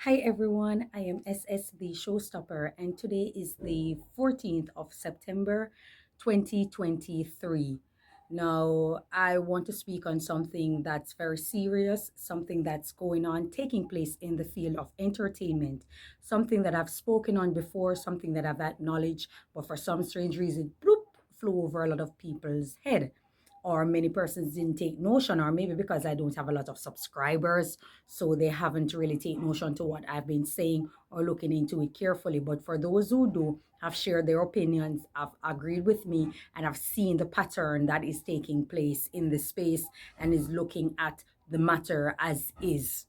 Hi everyone, I am SS the Showstopper, and today is the 14th of September 2023. Now, I want to speak on something that's very serious, something that's going on, taking place in the field of entertainment, something that I've spoken on before, something that I've acknowledged, but for some strange reason, bloop, flew over a lot of people's head or many persons didn't take notion, or maybe because I don't have a lot of subscribers, so they haven't really taken notion to what I've been saying or looking into it carefully. But for those who do, have shared their opinions, have agreed with me, and have seen the pattern that is taking place in the space and is looking at the matter as is.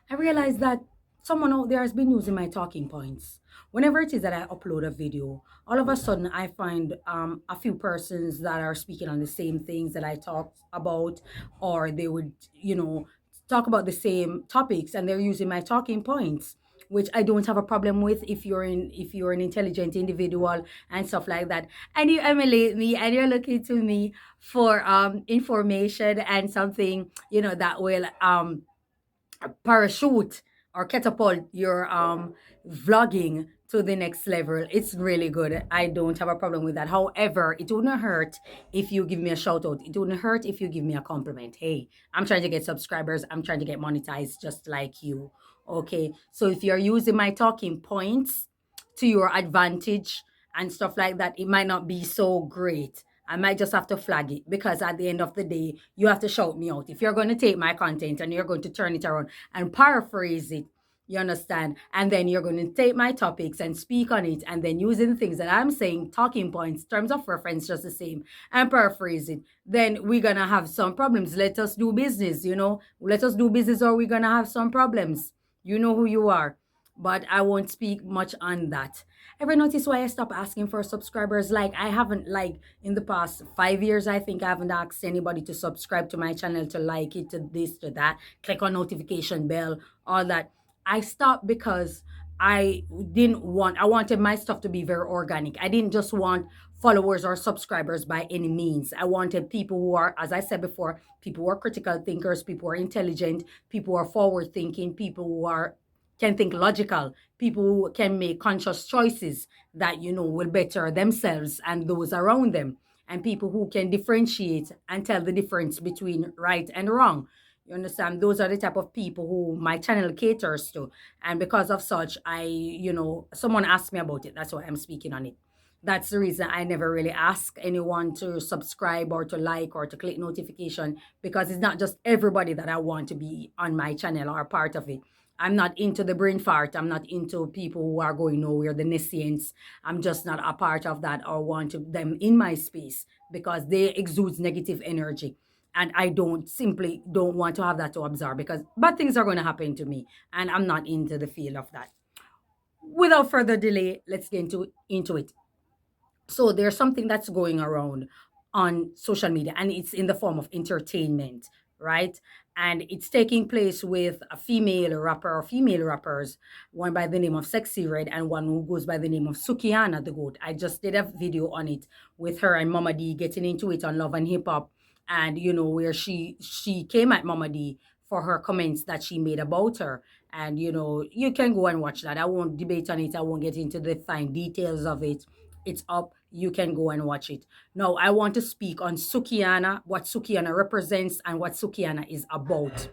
I realized that someone out there has been using my talking points. Whenever it is that I upload a video, all of a sudden I find a few persons that are speaking on the same things that I talked about, or they would, talk about the same topics and they're using my talking points, which I don't have a problem with if you're an intelligent individual and stuff like that. And you emulate me and you're looking to me for information and something, that will parachute or catapult your vlogging to the next level. It's really good. I don't have a problem with that. However, it wouldn't hurt if you give me a shout out. It wouldn't hurt if you give me a compliment. Hey, I'm trying to get subscribers. I'm trying to get monetized just like you. Okay. So if you're using my talking points to your advantage and stuff like that, it might not be so great. I might just have to flag it because at the end of the day, you have to shout me out. If you're going to take my content and you're going to turn it around and paraphrase it, you understand? And then you're going to take my topics and speak on it and then using things that I'm saying, talking points, terms of reference, just the same, and paraphrase it, then we're going to have some problems. Let us do business, Let us do business or we're going to have some problems. You know who you are. But I won't speak much on that. Ever notice why I stopped asking for subscribers? Like I haven't in the past 5 years, I think I haven't asked anybody to subscribe to my channel, to like it, to this, to that, click on notification bell, all that. I stopped because I wanted my stuff to be very organic. I didn't just want followers or subscribers by any means. I wanted people who are, as I said before, people who are critical thinkers, people who are intelligent, people who are forward thinking, people who are can think logical, people who can make conscious choices that will better themselves and those around them, and people who can differentiate and tell the difference between right and wrong. You understand? Those are the type of people who my channel caters to. And because of such, someone asked me about it. That's why I'm speaking on it. That's the reason I never really ask anyone to subscribe or to like or to click notification, because it's not just everybody that I want to be on my channel or part of it. I'm not into the brain fart. I'm not into people who are going nowhere, the nescients. I'm just not a part of that or want them in my space because they exude negative energy. And I don't want to have that to absorb because bad things are going to happen to me. And I'm not into the feel of that. Without further delay, let's get into it. So there's something that's going around on social media and it's in the form of entertainment, right? And it's taking place with a female rapper or female rappers, one by the name of Sexy Red and one who goes by the name of Sukihana the Goat. I just did a video on it with her and Mama D getting into it on Love and Hip Hop, and where she came at Mama D for her comments that she made about her. And you can go and watch that. I won't debate on it. I won't get into the fine details of it. It's up. You can go and watch it. Now, I want to speak on Sukihana, what Sukihana represents and what Sukihana is about.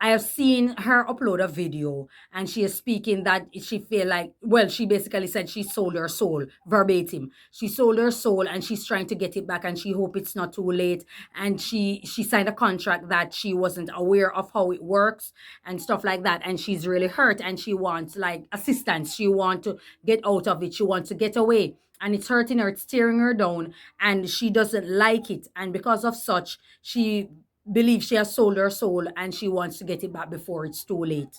I have seen her upload a video and she is speaking that she feel like, well, she basically said she sold her soul, verbatim. She sold her soul and she's trying to get it back and she hope it's not too late. And she signed a contract that she wasn't aware of how it works and stuff like that. And she's really hurt and she wants like assistance. She wants to get out of it. She wants to get away. And it's hurting her, it's tearing her down, and she doesn't like it. And because of such, she believes she has sold her soul and she wants to get it back before it's too late.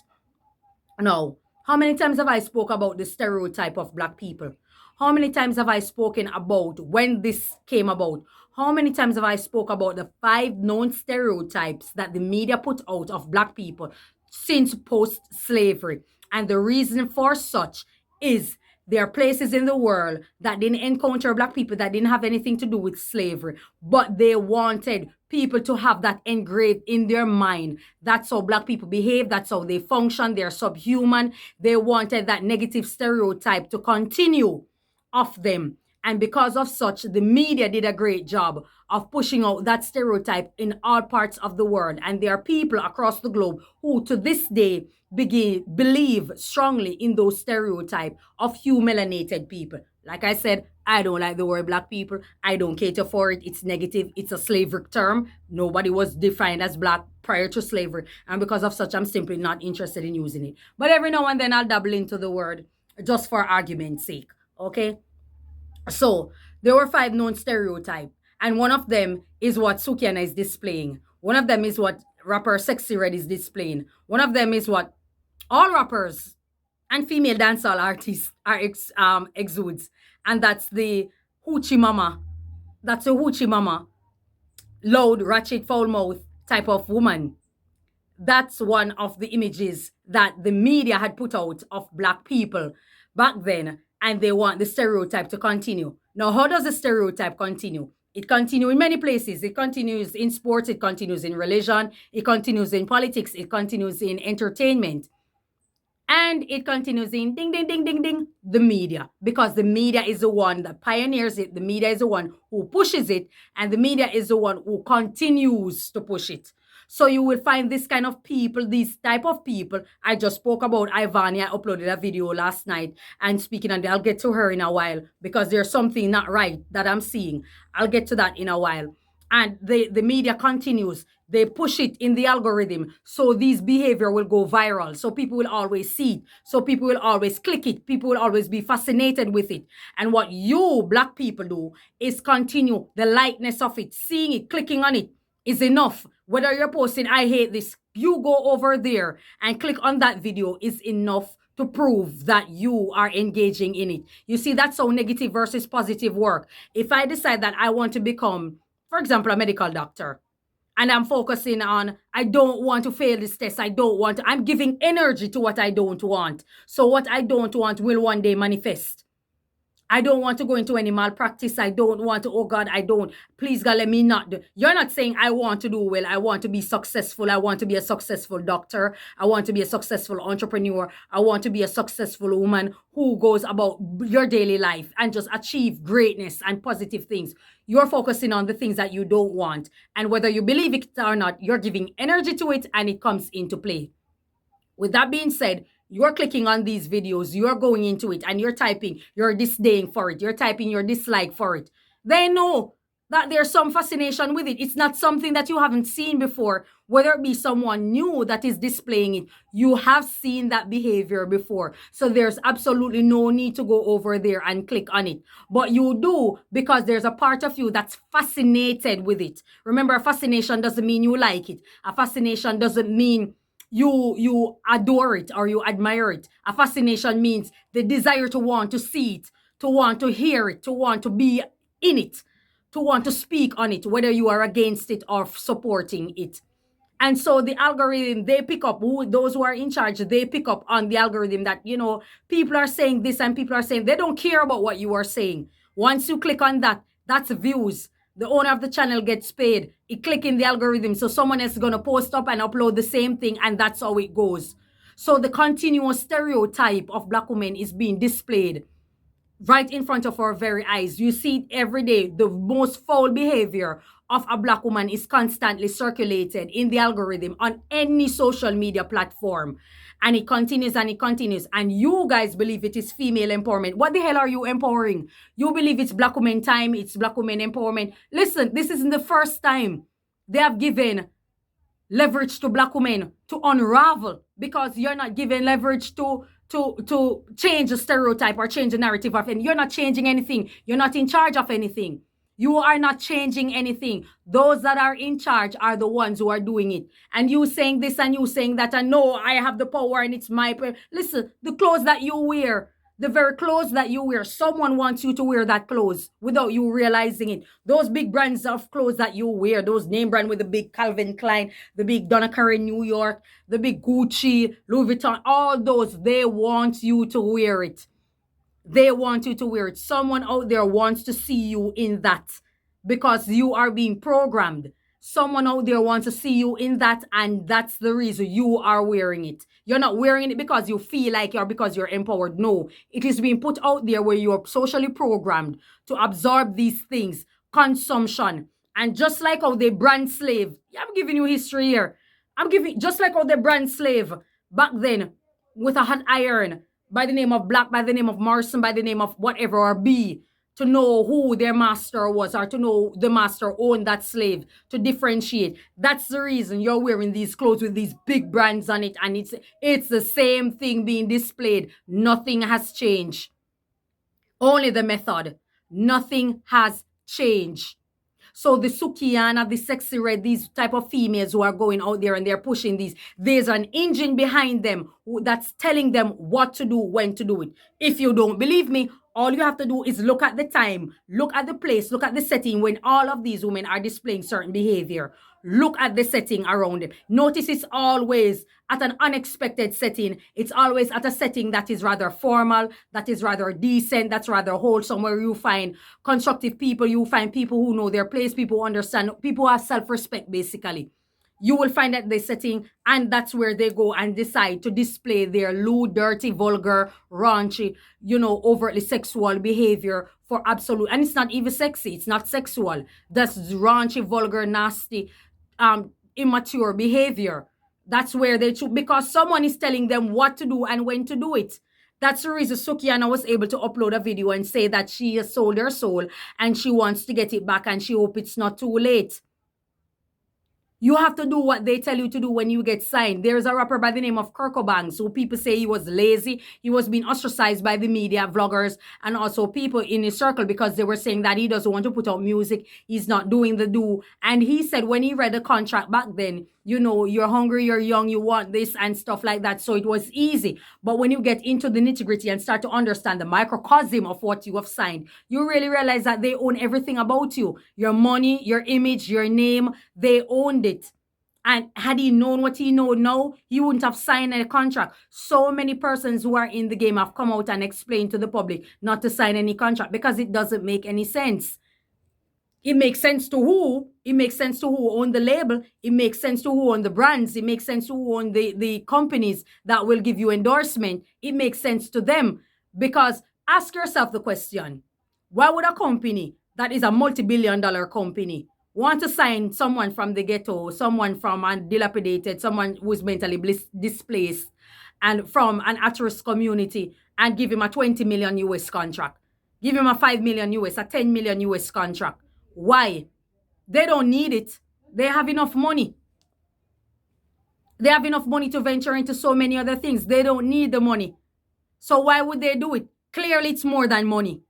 Now, how many times have I spoke about the stereotype of black people? How many times have I spoken about when this came about? How many times have I spoke about the 5 known stereotypes that the media put out of black people since post-slavery? And the reason for such is There are places in the world that didn't encounter black people, that didn't have anything to do with slavery, but they wanted people to have that engraved in their mind. That's how black people behave. That's how they function. They're subhuman. They wanted that negative stereotype to continue of them. And because of such, the media did a great job of pushing out that stereotype in all parts of the world. And there are people across the globe who to this day believe strongly in those stereotypes of hue melanated people. Like I said, I don't like the word black people. I don't cater for it. It's negative. It's a slavery term. Nobody was defined as black prior to slavery. And because of such, I'm simply not interested in using it. But every now and then I'll dabble into the word just for argument's sake. Okay? So there were 5 known stereotypes, and one of them is what Sukihana is displaying. One of them is what rapper Sexy Red is displaying. One of them is what all rappers and female dancehall artists are exudes, and that's the hoochie mama. That's a hoochie mama, loud, ratchet, foul mouth type of woman. That's one of the images that the media had put out of black people back then, and they want the stereotype to continue. Now, how does the stereotype continue? It continues in many places. It continues in sports, it continues in religion, it continues in politics, it continues in entertainment. And it continues in ding, ding, ding, ding, ding, the media. Because the media is the one that pioneers it. The media is the one who pushes it. And the media is the one who continues to push it. So you will find this kind of people, these type of people. I just spoke about Ivani. I uploaded a video last night and speaking on that. I'll get to her in a while because there's something not right that I'm seeing. I'll get to that in a while. And the media continues. They push it in the algorithm. So these behavior will go viral. So people will always see it. So people will always click it. People will always be fascinated with it. And what you black people do is continue the likeness of it, seeing it, clicking on it is enough. Whether you're posting, I hate this, you go over there and click on that video is enough to prove that you are engaging in it. You see, that's how negative versus positive work. If I decide that I want to become, for example, a medical doctor, and I'm focusing on, I don't want to fail this test. I'm giving energy to what I don't want. So what I don't want will one day manifest. I don't want to go into any malpractice. I don't want to, oh God, I don't. Please God, let me not do. You're not saying I want to do well. I want to be successful. I want to be a successful doctor. I want to be a successful entrepreneur. I want to be a successful woman who goes about your daily life and just achieve greatness and positive things. You're focusing on the things that you don't want. And whether you believe it or not, you're giving energy to it and it comes into play. With that being said, you're clicking on these videos, you're going into it, and you're typing your disdain for it, you're typing your dislike for it. They know that there's some fascination with it. It's not something that you haven't seen before, whether it be someone new that is displaying it. You have seen that behavior before. So there's absolutely no need to go over there and click on it. But you do because there's a part of you that's fascinated with it. Remember, a fascination doesn't mean you like it. A fascination doesn't mean you adore it or you admire it. A fascination means the desire to want to see it, to want to hear it, to want to be in it, to want to speak on it, whether you are against it or supporting it. And so the algorithm, they pick up, those who are in charge, they pick up on the algorithm that, people are saying this and people are saying, they don't care about what you are saying. Once you click on that, that's views. The owner of the channel gets paid. It click in the algorithm. So someone else is going to post up and upload the same thing. And that's how it goes. So the continuous stereotype of black women is being displayed right in front of our very eyes. You see it every day. The most foul behavior of a black woman is constantly circulated in the algorithm on any social media platform. And it continues and it continues. And you guys believe it is female empowerment. What the hell are you empowering? You believe it's black women time, it's black women empowerment. Listen, this isn't the first time they have given leverage to black women to unravel, because you're not giving leverage to change the stereotype or change the narrative of anything. You're not changing anything. You're not in charge of anything. You are not changing anything. Those that are in charge are the ones who are doing it. And you saying this and you saying that, and no, I have the power and it's my power. Listen, the clothes that you wear, the very clothes that you wear, someone wants you to wear that clothes without you realizing it. Those big brands of clothes that you wear, those name brand with the big Calvin Klein, the big Donna Karan New York, the big Gucci, Louis Vuitton, all those, they want you to wear it. They want you to wear it. Someone out there wants to see you in that because you are being programmed. Someone out there wants to see you in that, and that's the reason you are wearing it. You're not wearing it because you feel like you're because you're empowered. No, it is being put out there where you're socially programmed to absorb these things, consumption. And just like how they brand slave, I'm giving you history here. I'm giving just like how they brand slave back then with a hot iron by the name of Black, by the name of Morrison, by the name of whatever, or B, to know who their master was, or to know the master owned that slave, to differentiate. That's the reason you're wearing these clothes with these big brands on it, and it's the same thing being displayed. Nothing has changed. Only the method. Nothing has changed. So the Sukihana, the Sexy Red, these type of females who are going out there and they're pushing these, there's an engine behind them that's telling them what to do, when to do it. If you don't believe me, all you have to do is look at the time, look at the place, look at the setting when all of these women are displaying certain behavior. Look at the setting around them. Notice it's always at an unexpected setting. It's always at a setting that is rather formal, that is rather decent, that's rather wholesome, where you find constructive people, you find people who know their place, people who understand, people who have self-respect, basically. You will find that the setting, and that's where they go and decide to display their lewd, dirty, vulgar, raunchy, overtly sexual behavior for absolute. And it's not even sexy. It's not sexual. That's raunchy, vulgar, nasty, immature behavior. That's where they choose, because someone is telling them what to do and when to do it. That's the reason Sukihana was able to upload a video and say that she has sold her soul and she wants to get it back and she hopes it's not too late. You have to do what they tell you to do when you get signed. There's a rapper by the name of Kirko Banks who people say he was lazy. He was being ostracized by the media, vloggers, and also people in his circle because they were saying that he doesn't want to put out music. He's not doing the do. And he said when he read the contract back then, you're hungry, you're young, you want this and stuff like that. So it was easy. But when you get into the nitty-gritty and start to understand the microcosm of what you have signed, you really realize that they own everything about you. Your money, your image, your name, they owned it. And had he known what he knows now, he wouldn't have signed a contract. So many persons who are in the game have come out and explained to the public not to sign any contract because it doesn't make any sense. It makes sense to who? It makes sense to who own the label. It makes sense to who own the brands. It makes sense to who own the companies that will give you endorsement. It makes sense to them. Because ask yourself the question, why would a company that is a multi-billion-dollar company want to sign someone from the ghetto, someone from a dilapidated, someone who's mentally displaced, and from an at-risk community, and give him a 20 million US contract? Give him a 5 million US, a 10 million US contract. Why? They don't need it. They have enough money. They have enough money to venture into so many other things. They don't need the money. So why would they do it? Clearly, it's more than money.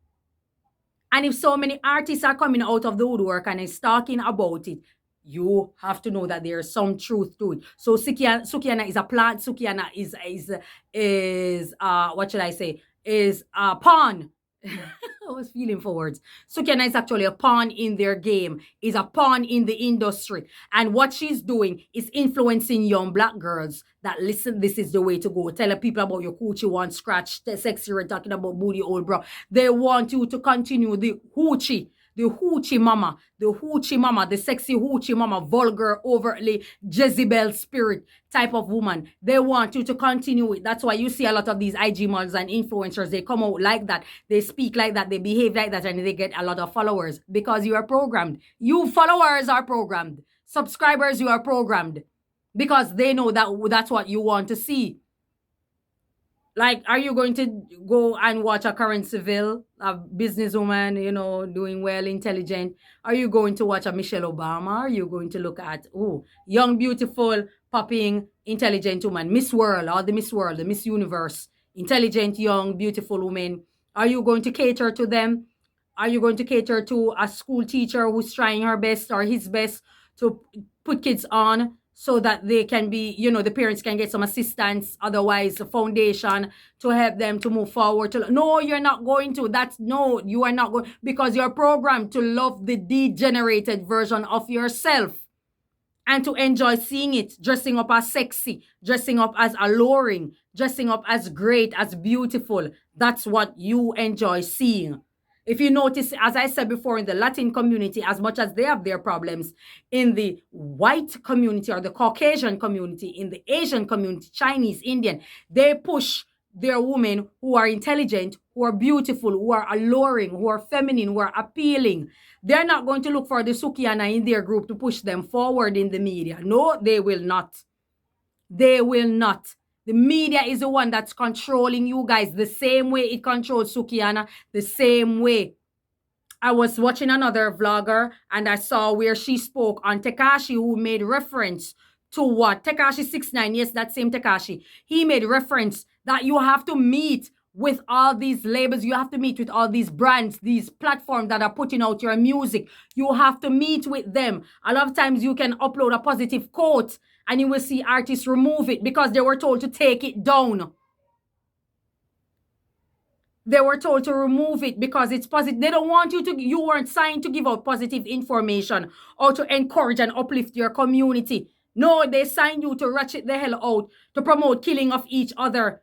And if so many artists are coming out of the woodwork and is talking about it, you have to know that there's some truth to it. So Sukihana is a plant. Sukihana is what should I say? Is a pawn. I was feeling for words. Sukihana is actually a pawn in their game, is a pawn in the industry. And what she's doing is influencing young Black girls that, listen, this is the way to go. Tell people about your coochie one scratch, sexy, we're talking about booty old bro. They want you to continue the hoochie mama, the sexy hoochie mama, vulgar, overtly Jezebel spirit type of woman. They want you to continue it. That's why you see a lot of these IG models and influencers, they come out like that, they speak like that, they behave like that, and they get a lot of followers because you are programmed. You followers are programmed. Subscribers, you are programmed because they know that that's what you want to see. Like, are you going to go and watch a current civil, a businesswoman, doing well, intelligent? Are you going to watch a Michelle Obama? Are you going to look at, young, beautiful, popping, intelligent woman, Miss World, or the Miss World, the Miss Universe, intelligent, young, beautiful woman? Are you going to cater to them? Are you going to cater to a school teacher who's trying her best or his best to put kids on so that they can be, the parents can get some assistance, otherwise a foundation to help them to move forward? No, you're not going to. You are not going, because you're programmed to love the degenerated version of yourself. and to enjoy seeing it, dressing up as sexy, dressing up as alluring, dressing up as great, as beautiful. That's what you enjoy seeing. If you notice, as I said before, in the Latin community, as much as they have their problems, in the white community or the Caucasian community, in the Asian community, Chinese, Indian, they push their women who are intelligent, who are beautiful, who are alluring, who are feminine, who are appealing. They're not going to look for the Sukihana in their group to push them forward in the media. No, they will not. They will not. The media is the one that's controlling you guys the same way it controls Sukihana, the same way. I was watching another vlogger and I saw where she spoke on Tekashi, who made reference to what? Tekashi 69, yes, that same Tekashi. He made reference that you have to meet with all these labels, you have to meet with all these brands, these platforms that are putting out your music. You have to meet with them. A lot of times you can upload a positive quote and you will see artists remove it because they were told to take it down. They were told to remove it because it's positive. They don't want you weren't signed to give out positive information or to encourage and uplift your community. No, they signed you to ratchet the hell out, to promote killing of each other.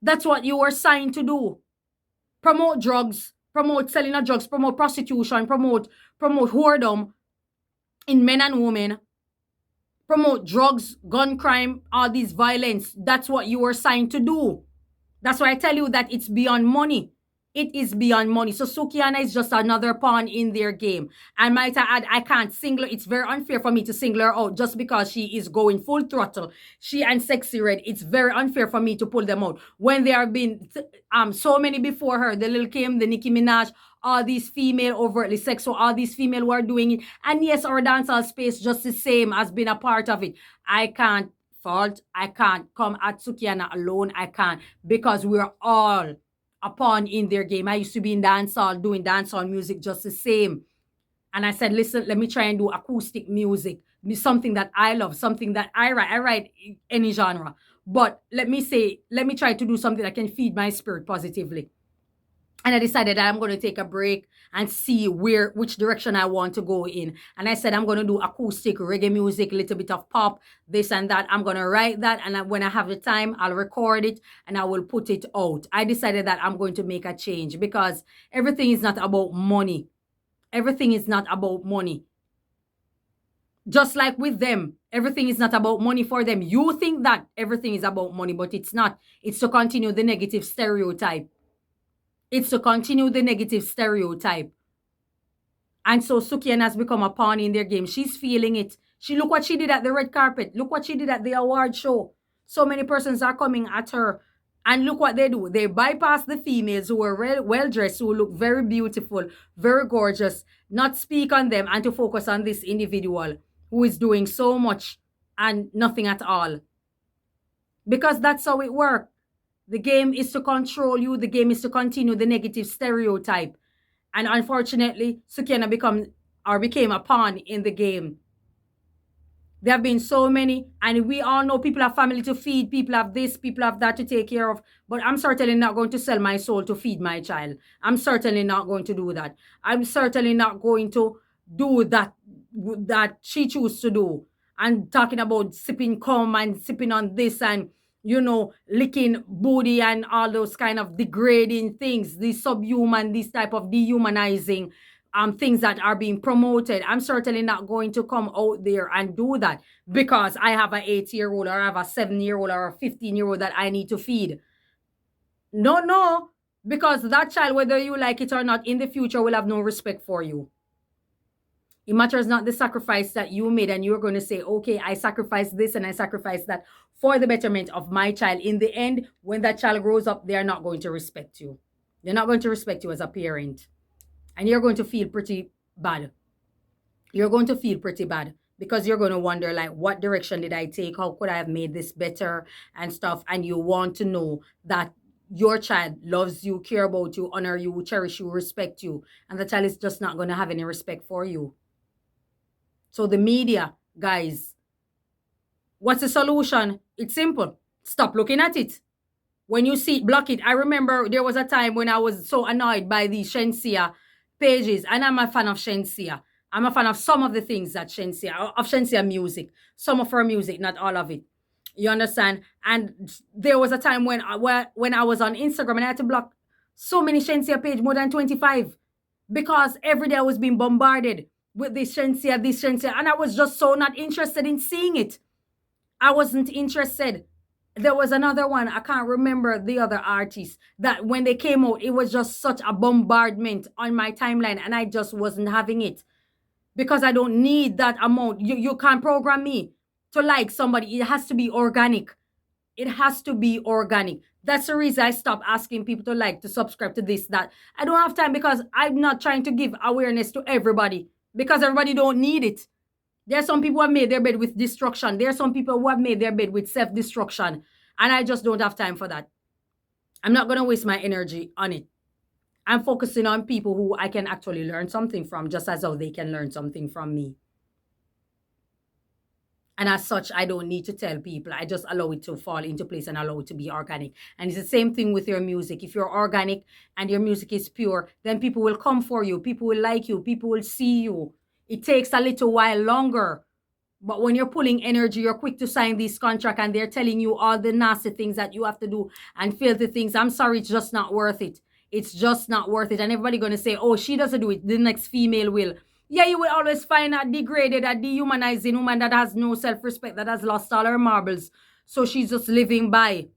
That's what you were signed to do. Promote drugs, promote selling of drugs, promote prostitution, promote whoredom in men and women, promote drugs, gun crime, all these violence. That's what you were signed to do. That's why I tell you that it's beyond money. It is beyond money. So Sukihana is just another pawn in their game. And might I add, I can't single her. It's very unfair for me to single her out just because she is going full throttle. She and Sexy Red, it's very unfair for me to pull them out. When there have been so many before her, the Lil Kim, the Nicki Minaj, all these female overtly sexual, all these female were doing it. And yes, our dancehall space just the same has been a part of it. I can't fault. I can't come at Sukihana alone. I can't, because we're all a pawn in their game. I used to be in dancehall, doing dancehall music just the same. And I said, listen, let me try and do acoustic music. Something that I love, something that I write. I write any genre. But let me try to do something that can feed my spirit positively. And I decided that I'm going to take a break and see which direction I want to go in. And I said, I'm going to do acoustic reggae music, a little bit of pop, this and that. I'm going to write that. And when I have the time, I'll record it and I will put it out. I decided that I'm going to make a change because everything is not about money. Everything is not about money. Just like with them, everything is not about money for them. You think that everything is about money, but it's not. It's to continue the negative stereotype. It's to continue the negative stereotype. And so Sukihana has become a pawn in their game. She's feeling it. Look what she did at the red carpet. Look what she did at the award show. So many persons are coming at her. And look what they do. They bypass the females who are well-dressed, who look very beautiful, very gorgeous, not speak on them and to focus on this individual who is doing so much and nothing at all. Because that's how it works. The game is to control you. The game is to continue the negative stereotype. And unfortunately, Sukihana became a pawn in the game. There have been so many, and we all know people have family to feed, people have this, people have that to take care of. But I'm certainly not going to sell my soul to feed my child. I'm certainly not going to do that. I'm certainly not going to do that she chose to do. And talking about sipping cum and sipping on this and, licking booty and all those kind of degrading things, these subhuman, this type of dehumanizing things that are being promoted. I'm certainly not going to come out there and do that because I have an 8-year-old or I have a 7-year-old or a 15-year-old that I need to feed. No, because that child, whether you like it or not, in the future will have no respect for you. It matters not the sacrifice that you made and you're going to say, okay, I sacrificed this and I sacrificed that for the betterment of my child. In the end, when that child grows up, they're not going to respect you. They're not going to respect you as a parent. And you're going to feel pretty bad. You're going to feel pretty bad because you're going to wonder, like, what direction did I take? How could I have made this better and stuff? And you want to know that your child loves you, care about you, honor you, cherish you, respect you. And the child is just not going to have any respect for you. So the media, guys, what's the solution? It's simple. Stop looking at it. When you see it, block it. I remember there was a time when I was so annoyed by these Shensia pages, and I'm a fan of Shensia. I'm a fan of some of the things that of Shensia music, some of her music, not all of it. You understand? And there was a time when I was on Instagram and I had to block so many Shensia page, more than 25, because every day I was being bombarded with this Shensia, and I was just so not interested in seeing it. I wasn't interested. There was another one, I can't remember the other artist, that when they came out, it was just such a bombardment on my timeline, and I just wasn't having it because I don't need that amount. You can't program me to like somebody. It has to be organic. It has to be organic. That's the reason I stopped asking people to like, to subscribe to this, that. I don't have time because I'm not trying to give awareness to everybody because everybody don't need it. There are some people who have made their bed with destruction. There are some people who have made their bed with self-destruction. And I just don't have time for that. I'm not going to waste my energy on it. I'm focusing on people who I can actually learn something from, just as how they can learn something from me. And as such, I don't need to tell people. I just allow it to fall into place and allow it to be organic. And it's the same thing with your music. If you're organic and your music is pure, then people will come for you. People will like you. People will see you. It takes a little while longer. But when you're pulling energy, you're quick to sign this contract and they're telling you all the nasty things that you have to do and filthy things. I'm sorry, it's just not worth it. It's just not worth it. And everybody going to say, oh, she doesn't do it, the next female will. Yeah, you will always find a degraded, a dehumanizing woman that has no self-respect, that has lost all her marbles. So she's just living by.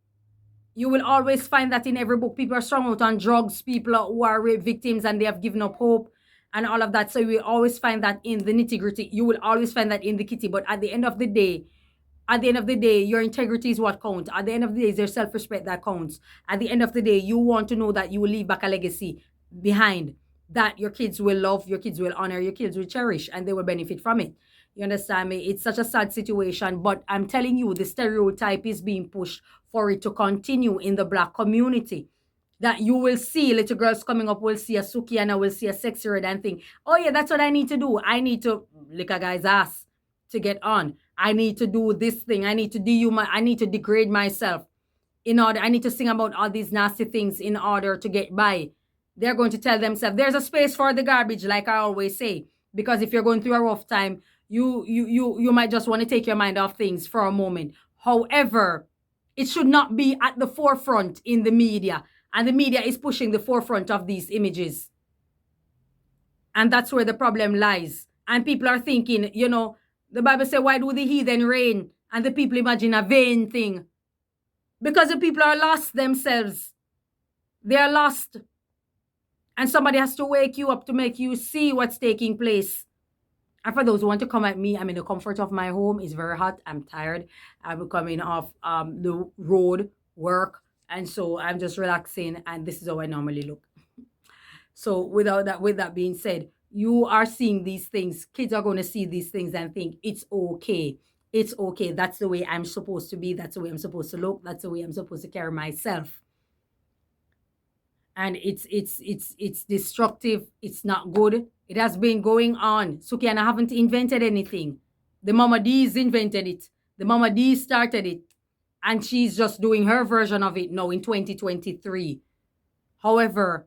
You will always find that in every book. People are strung out on drugs, people who are rape victims and they have given up hope and all of that. So you will always find that in the nitty-gritty. You will always find that in the kitty. But at the end of the day, your integrity is what counts. At the end of the day, it's your self-respect that counts. At the end of the day, you want to know that you will leave back a legacy behind that your kids will love, your kids will honor, your kids will cherish, and they will benefit from it. You understand me? It's such a sad situation, but I'm telling you, the stereotype is being pushed for it to continue in the Black community. That you will see little girls coming up, will see a Sukihana, will see a sexy red and think, oh yeah, that's what I need to do. I need to lick a guy's ass to get on. I need to do this thing. I need to I need to degrade myself I need to sing about all these nasty things in order to get by. They're going to tell themselves there's a space for the garbage, like I always say, because if you're going through a rough time, you might just want to take your mind off things for a moment. However, it should not be at the forefront in the media, and the media is pushing the forefront of these images. And that's where the problem lies. And people are thinking, the Bible says, why do the heathen reign? And the people imagine a vain thing. Because the people are lost themselves. They are lost. And somebody has to wake you up to make you see what's taking place. And for those who want to come at me, I'm in the comfort of my home. It's very hot. I'm tired. I'm coming off the road, work. And so I'm just relaxing. And this is how I normally look. So with that being said, you are seeing these things. Kids are going to see these things and think it's okay. It's okay. That's the way I'm supposed to be. That's the way I'm supposed to look. That's the way I'm supposed to carry myself. And it's destructive. It's not good. It has been going on. Sukihana haven't invented anything. The Mama D's invented it. The Mama D started it. And she's just doing her version of it now in 2023. However,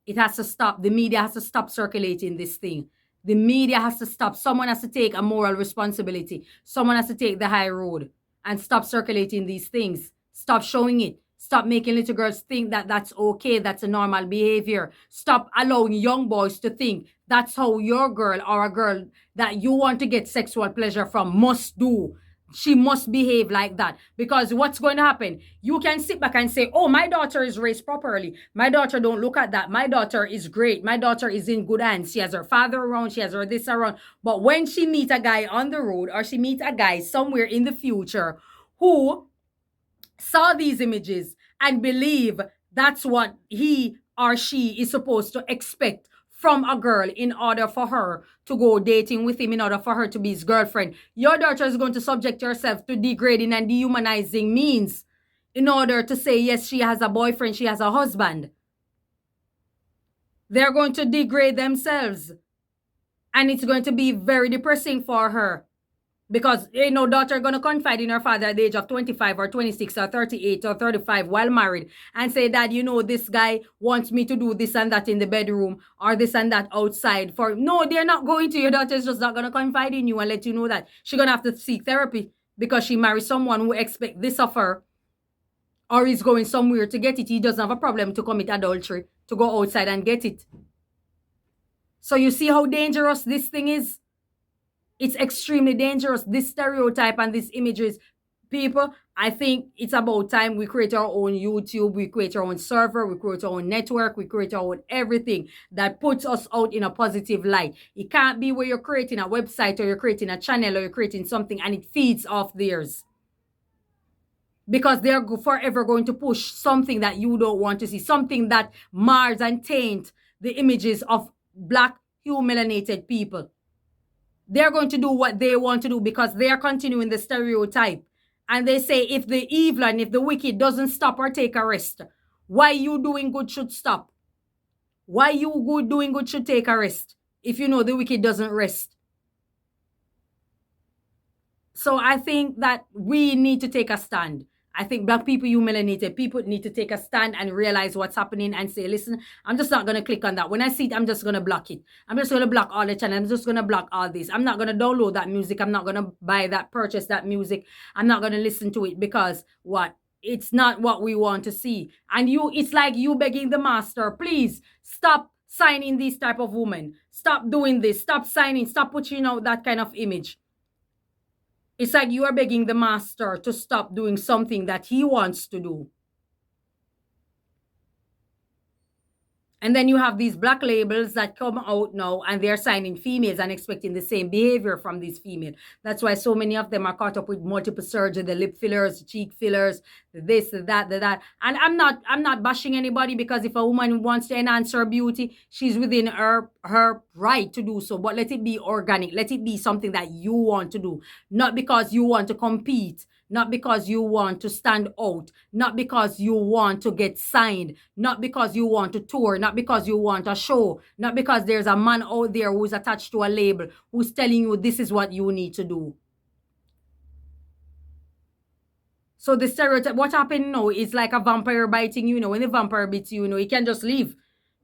it has to stop. The media has to stop circulating this thing. The media has to stop. Someone has to take a moral responsibility. Someone has to take the high road and stop circulating these things. Stop showing it. Stop making little girls think that that's okay. That's a normal behavior. Stop allowing young boys to think that's how your girl or a girl that you want to get sexual pleasure from must do. She must behave like that. Because what's going to happen? You can sit back and say, oh, my daughter is raised properly. My daughter don't look at that. My daughter is great. My daughter is in good hands. She has her father around. She has her this around. But when she meet a guy on the road or she meet a guy somewhere in the future who saw these images and believe that's what he or she is supposed to expect from a girl in order for her to go dating with him, in order for her to be his girlfriend. Your daughter is going to subject herself to degrading and dehumanizing means in order to say, yes, she has a boyfriend, she has a husband. They're going to degrade themselves. And it's going to be very depressing for her. Because daughter gonna confide in her father at the age of 25 or 26 or 38 or 35 while married and say, Dad, this guy wants me to do this and that in the bedroom or this and that outside. For no, they're not going to. Your daughter's just not gonna confide in you and let you know that she's gonna have to seek therapy because she married someone who expects this of her, or is going somewhere to get it. He doesn't have a problem to commit adultery, to go outside and get it. So you see how dangerous this thing is? It's extremely dangerous, this stereotype and these images. People, I think it's about time we create our own YouTube, we create our own server, we create our own network, we create our own everything that puts us out in a positive light. It can't be where you're creating a website or you're creating a channel or you're creating something and it feeds off theirs. Because they're forever going to push something that you don't want to see, something that mars and taint the images of Black, melanated people. They're going to do what they want to do because they are continuing the stereotype. And they say if the evil and if the wicked doesn't stop or take a rest, why you doing good should stop. Why you doing good should take a rest if the wicked doesn't rest. So I think that we need to take a stand. I think Black people, melanated people need to take a stand and realize what's happening and say, listen, I'm just not going to click on that. When I see it, I'm just going to block it. I'm just going to block all the channels. I'm just going to block all this. I'm not going to download that music. I'm not going to buy that, purchase that music. I'm not going to listen to it because what? It's not what we want to see. And it's like you begging the master, please stop signing these type of women. Stop doing this. Stop signing. Stop putting out that kind of image. It's like you are begging the master to stop doing something that he wants to do. And then you have these Black labels that come out now and they're signing females and expecting the same behavior from these females. That's why so many of them are caught up with multiple surgery, the lip fillers, the cheek fillers, this, the that, the that. And I'm not bashing anybody, because if a woman wants to enhance her beauty, she's within her right to do so. But let it be organic. Let it be something that you want to do. Not because you want to compete. Not because you want to stand out, not because you want to get signed, not because you want to tour, not because you want a show, not because there's a man out there who's attached to a label who's telling you this is what you need to do. So the stereotype, what happened now is like a vampire biting you. When the vampire bites you, he can just leave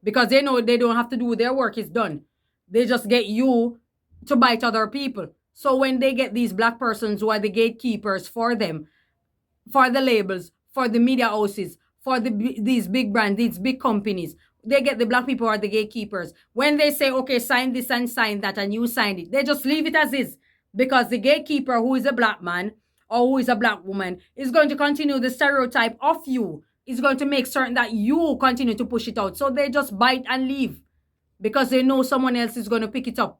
because they know they don't have to do their work is done. They just get you to bite other people. So when they get these Black persons who are the gatekeepers for them, for the labels, for the media houses, for these big brands, these big companies, they get the Black people who are the gatekeepers. When they say, okay, sign this and sign that, and you signed it, they just leave it as is. Because the gatekeeper, who is a Black man or who is a Black woman, is going to continue the stereotype of you. Is going to make certain that you continue to push it out. So they just bite and leave because they know someone else is going to pick it up.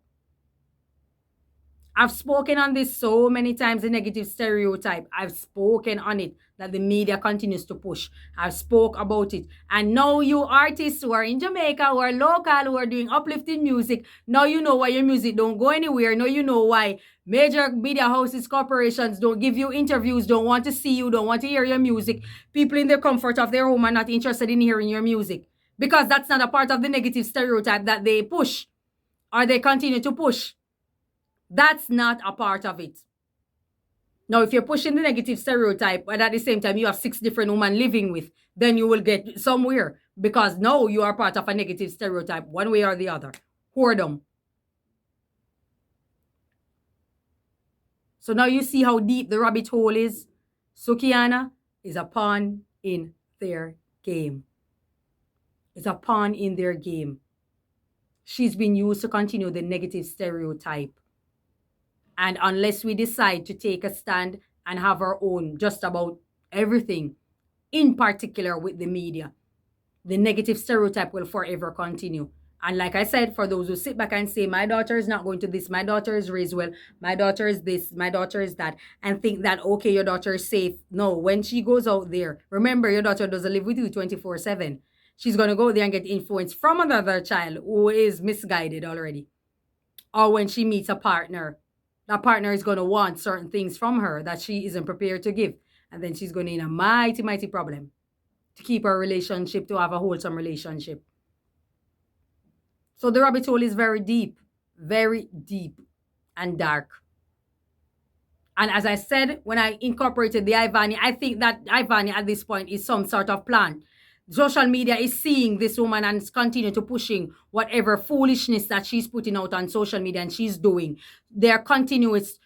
I've spoken on this so many times, the negative stereotype. I've spoken on it, that the media continues to push. I've spoke about it. And now you artists who are in Jamaica, who are local, who are doing uplifting music, now you know why your music don't go anywhere. Now you know why major media houses, corporations don't give you interviews, don't want to see you, don't want to hear your music. People in the comfort of their home are not interested in hearing your music. Because that's not a part of the negative stereotype that they push or they continue to push. That's not a part of it. Now, if you're pushing the negative stereotype, but at the same time you have 6 different women living with, then you will get somewhere, because now you are part of a negative stereotype, one way or the other. Whoredom. So now you see how deep the rabbit hole is. Sukihana is a pawn in their game. It's a pawn in their game. She's been used to continue the negative stereotype. And unless we decide to take a stand and have our own just about everything, in particular with the media, the negative stereotype will forever continue. And like I said, for those who sit back and say, my daughter is not going to this, my daughter is raised well, my daughter is this, my daughter is that, and think that, okay, your daughter is safe. No, when she goes out there, remember, your daughter doesn't live with you 24/7. She's going to go there and get influence from another child who is misguided already. Or when she meets a partner, that partner is going to want certain things from her that she isn't prepared to give. And then she's going to be in a mighty, mighty problem to keep her relationship, to have a wholesome relationship. So the rabbit hole is very deep and dark. And as I said, when I incorporated the Ivani, I think that Ivani at this point is some sort of plan. Social media is seeing this woman and is continue to pushing whatever foolishness that she's putting out on social media and she's doing. They're continuously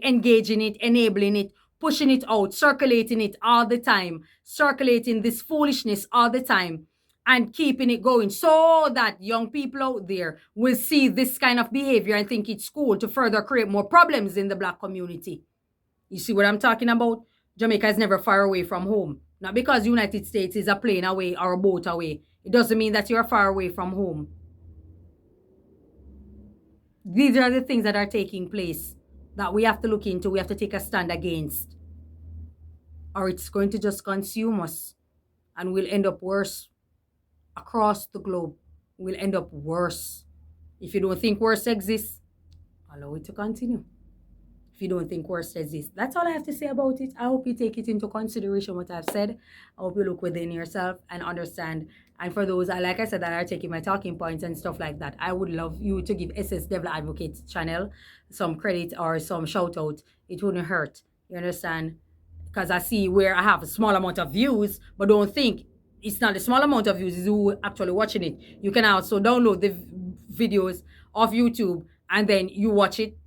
engaging it, enabling it, pushing it out, circulating it all the time, circulating this foolishness all the time, and keeping it going so that young people out there will see this kind of behavior and think it's cool to further create more problems in the Black community. You see what I'm talking about? Jamaica is never far away from home. Not because United States is a plane away or a boat away. It doesn't mean that you're far away from home. These are the things that are taking place that we have to look into, we have to take a stand against. Or it's going to just consume us and we'll end up worse across the globe. We'll end up worse. If you don't think worse exists, allow it to continue. If you don't think worse exists. That's all I have to say about it. I hope you take it into consideration what I've said. I hope you look within yourself and understand. And for those, like I said, that are taking my talking points and stuff like that, I would love you to give SS Devil Advocate channel some credit or some shout out. It wouldn't hurt. You understand? Because I see where I have a small amount of views, but don't think it's not a small amount of views, it's who actually watching it. You can also download the videos of YouTube and then you watch it,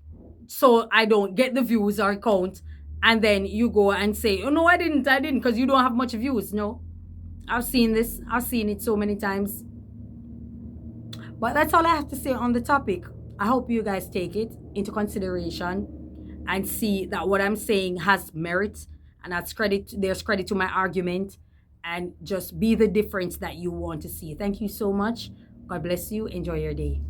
so I don't get the views or count, and then you go and say, oh no, I didn't, because you don't have much views. No, I've seen this, I've seen it so many times. But that's all I have to say on the topic. I hope you guys take it into consideration and see that what I'm saying has merit and there's credit to my argument, and just be the difference that you want to see. Thank you so much. God bless you. Enjoy your day.